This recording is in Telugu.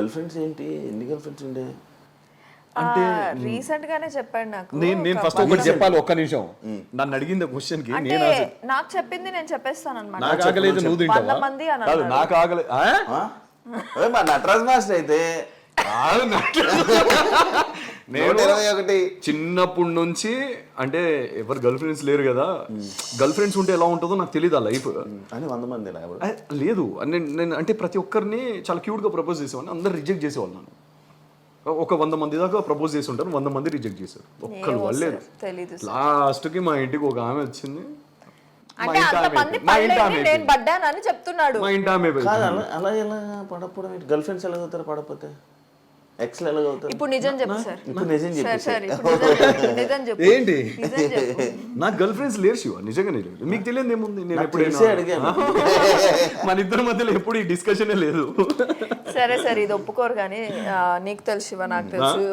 గర్ల్ ఫ్రెండ్స్ ఏంటి, ఎన్ని గర్ల్ ఫ్రెండ్స్ ఉండే? అంటే రీసెంట్ గానే చెప్పాడు నాకు. నేను ఫస్ట్ ఒకటి చెప్పాలి, ఒక్క నిమిషం. నన్ను అడిగింది క్వశ్చన్ కి అంటే నాకు చెప్పింది నేను చెప్పేస్తాను అనమాట. నాకు ఆగలేదు, నువ్వు తింటావా? 100 మంది అని కాదు, అన్నాడు. నాకు ఆగలేదు. మా నటరాజ్ మాస్టర్ అయితే నేను 121 చిన్నప్పటి నుంచి అంటే ఎవరు గర్ల్ ఫ్రెండ్స్ లేరు కదా, గర్ల్ ఫ్రెండ్స్ ఉంటే ఎలా ఉంటుందో నాకు తెలియదు ఆ లైఫ్ అని 100 మంది లేదు. నేను అంటే ప్రతి ఒక్కరిని చాలా క్యూట్గా ప్రపోజ్ చేసేవాడిని, అందరు రిజెక్ట్ చేసేవాళ్ళు. నన్ను ఒక 100 మంది దాకా ప్రపోజ్ చేసి ఉంటారు, 100 మంది రిజెక్ట్ చేశారు, ఒక్కరు వాళ్ళేరు. లాస్ట్కి మా ఇంటికి ఒక ఆమె వచ్చింది, అంటే అంతమంది పడలేదు, నేను పడ్డానని చెప్తున్నాడు. మా ఇంటి ఆమె అలా ఎలా పడకపోవడం? గర్ల్ ఫ్రెండ్స్ ఎలా అవుతారు పడకపోతే? ఎక్స్ ఎలా అవుతారు? ఇప్పుడు నిజం చెప్పు సార్. ఇప్పుడు నిజం చెప్పి సార్ నిజం చెప్పు. ఏంటి నిజం చెప్పు. నాకు గర్ల్ ఫ్రెండ్స్ లేరు శివ, నిజంగానే లేదు. మీకు తెలియదు ఏముంది, నేను తెలిసే ఎప్పుడైనా అడిగాను. మన ఇద్దరి మధ్యలో ఎప్పుడు ఈ డిస్కషనే లేదు. సరే సరే, ఇది ఒప్పుకోరు కానీ నీకు తెలుసు శివ, నాకు తెలుసు.